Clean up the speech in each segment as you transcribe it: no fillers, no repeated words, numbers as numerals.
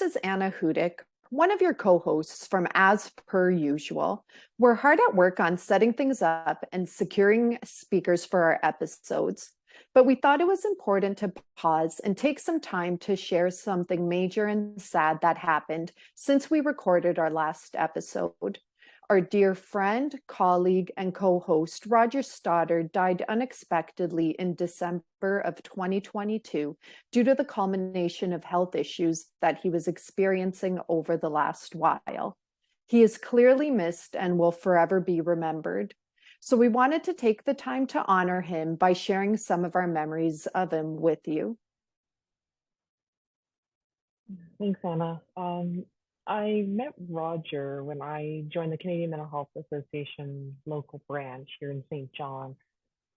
is Anna Chudyk, one of your co-hosts from As Per Usual. We're hard at work on setting things up and securing speakers for our episodes, but we thought it was important to pause and take some time to share something major and sad that happened since we recorded our last episode. Our dear friend, colleague, and co-host Roger Stoddard died unexpectedly in December of 2022 due to the culmination of health issues that he was experiencing over the last while. He is clearly missed and will forever be remembered. So we wanted to take the time to honor him by sharing some of our memories of him with you. Thanks, Anna. I met Roger when I joined the Canadian Mental Health Association local branch here in St. John.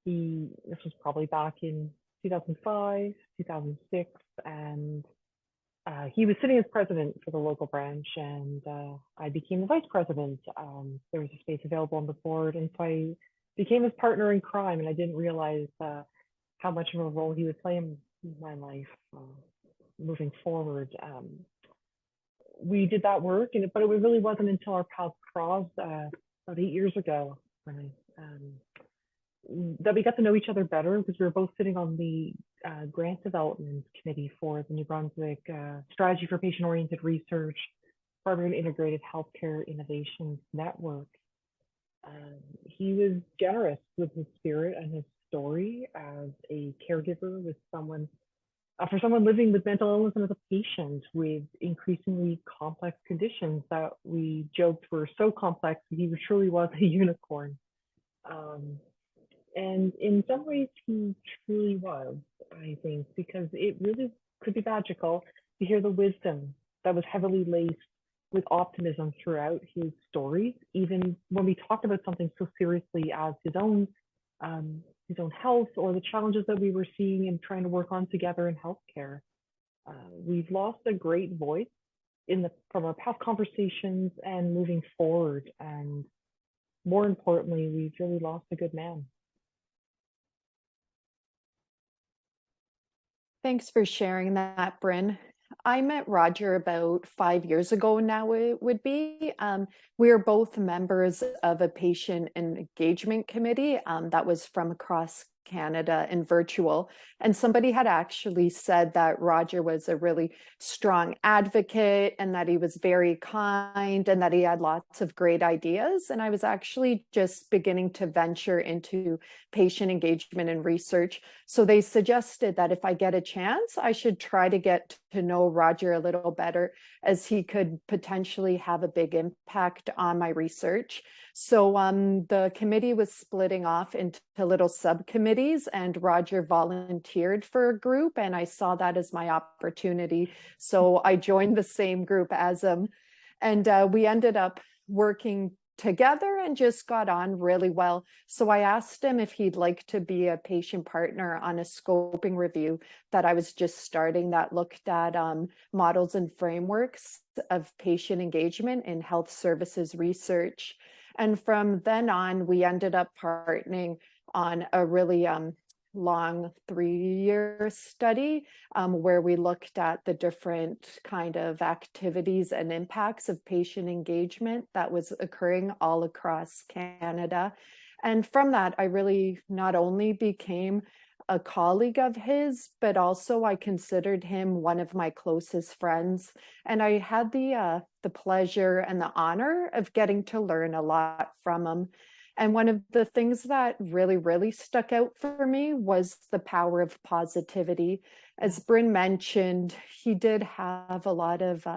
This was probably back in 2005, 2006, and he was sitting as president for the local branch, and I became the vice president. There was a space available on the board, and so I became his partner in crime, and I didn't realize how much of a role he would play in my life moving forward. We did that work, but it really wasn't until our paths crossed about 8 years ago that we got to know each other better, because we were both sitting on the grant development committee for the New Brunswick Strategy for Patient-Oriented Research, Partner and Integrated Healthcare Innovations Network. He was generous with his spirit and his story as a caregiver with for someone living with mental illness and as a patient with increasingly complex conditions that we joked were so complex that he truly was a unicorn. And in some ways, he truly was, I think, because it really could be magical to hear the wisdom that was heavily laced with optimism throughout his stories, even when we talked about something so seriously as his own health or the challenges that we were seeing and trying to work on together in healthcare. We've lost a great voice from our past conversations and moving forward. And more importantly, we've really lost a good man. Thanks for sharing that, Bryn. I met Roger about 5 years ago now, it would be. We are both members of a patient engagement committee that was from across Canada and virtual. And somebody had actually said that Roger was a really strong advocate and that he was very kind and that he had lots of great ideas. And I was actually just beginning to venture into patient engagement and research. So they suggested that if I get a chance, I should try to get to know Roger a little better, as he could potentially have a big impact on my research. So the committee was splitting off into little subcommittees, and Roger volunteered for a group, and I saw that as my opportunity. So I joined the same group as him, and we ended up working together and just got on really well. So I asked him if he'd like to be a patient partner on a scoping review that I was just starting that looked at models and frameworks of patient engagement in health services research. And from then on, we ended up partnering on a really long 3-year study where we looked at the different kind of activities and impacts of patient engagement that was occurring all across Canada. And from that, I really not only became a colleague of his, but also I considered him one of my closest friends. And I had the pleasure and the honor of getting to learn a lot from him. And one of the things that really, really stuck out for me was the power of positivity. As Bryn mentioned, he did have a lot of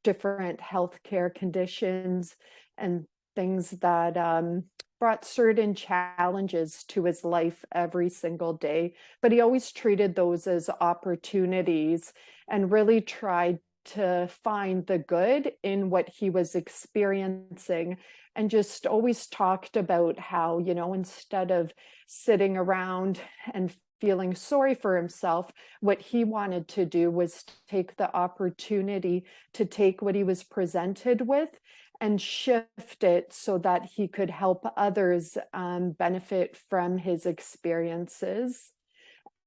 different healthcare conditions and things that brought certain challenges to his life every single day. But he always treated those as opportunities and really tried to find the good in what he was experiencing, and just always talked about how, you know, instead of sitting around and feeling sorry for himself, what he wanted to do was take the opportunity to take what he was presented with and shift it so that he could help others benefit from his experiences.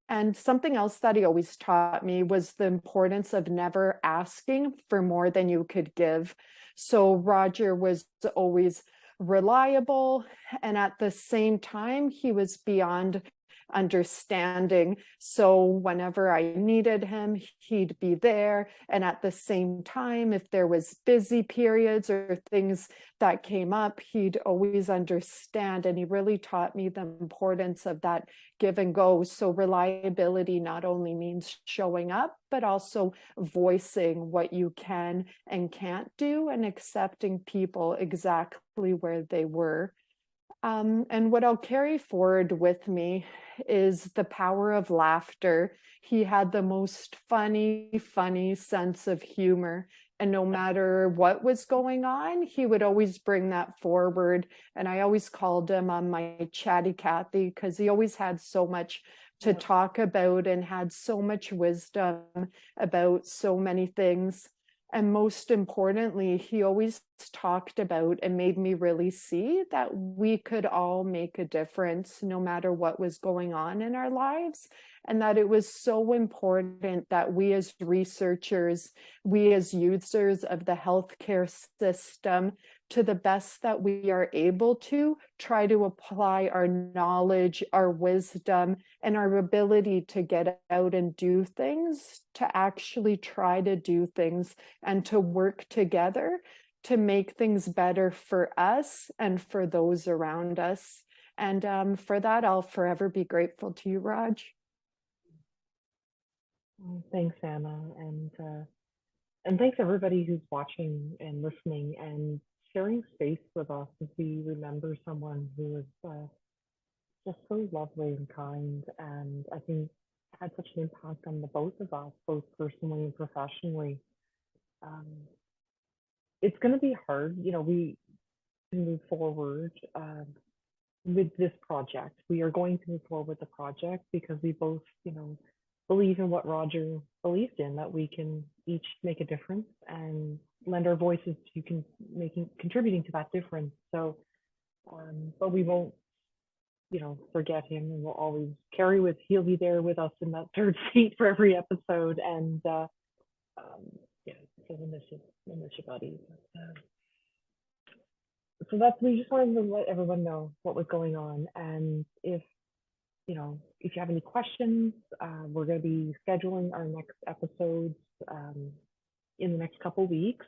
And something else that he always taught me was the importance of never asking for more than you could give. So Roger was always reliable, and at the same time, he was beyond understanding. So whenever I needed him, he'd be there. And at the same time, if there was busy periods or things that came up, he'd always understand. And he really taught me the importance of that give and go. So reliability not only means showing up, but also voicing what you can and can't do and accepting people exactly where they were. And what I'll carry forward with me is the power of laughter. He had the most funny sense of humor. And no matter what was going on, he would always bring that forward. And I always called him on my chatty Cathy because he always had so much to talk about and had so much wisdom about so many things. And most importantly, he always talked about and made me really see that we could all make a difference no matter what was going on in our lives. And that it was so important that we as researchers, we as users of the healthcare system, to the best that we are able to, try to apply our knowledge, our wisdom, and our ability to get out and do things, to actually try to do things and to work together to make things better for us and for those around us. And for that, I'll forever be grateful to you, Raj. Thanks, Anna, and thanks everybody who's watching and listening and sharing space with us as we remember someone who was just so lovely and kind, and I think had such an impact on the both of us, both personally and professionally. Um, it's going to be hard, we move forward with this project. We are going to move forward with the project because we both, believe in what Roger believed in, that we can each make a difference and lend our voices to contributing to that difference. So, but we won't, forget him, and we'll always he'll be there with us in that third seat for every episode. And yeah, so we'll miss you, buddy. So we just wanted to let everyone know what was going on. And if you have any questions, we're going to be scheduling our next episodes in the next couple weeks.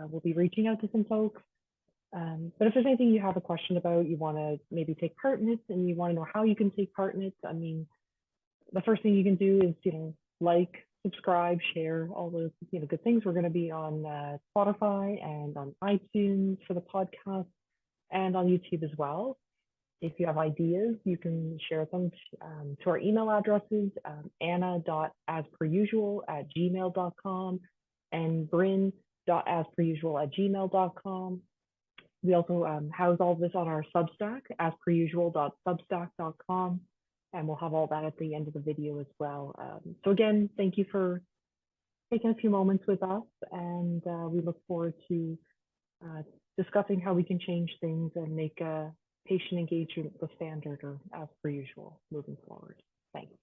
We'll be reaching out to some folks. But if there's anything you have a question about, you want to maybe take part in it, and you want to know how you can take part in it, I mean, the first thing you can do is, like, subscribe, share, all those, good things. We're going to be on Spotify and on iTunes for the podcast and on YouTube as well. If you have ideas, you can share them to our email addresses, anna.asperusual@gmail.com and bryn.asperusual@gmail.com. We also house all this on our Substack, asperusual.substack.com, and we'll have all that at the end of the video as well. So again, thank you for taking a few moments with us, and we look forward to discussing how we can change things and make patient engagement the standard, or as per usual, moving forward. Thanks.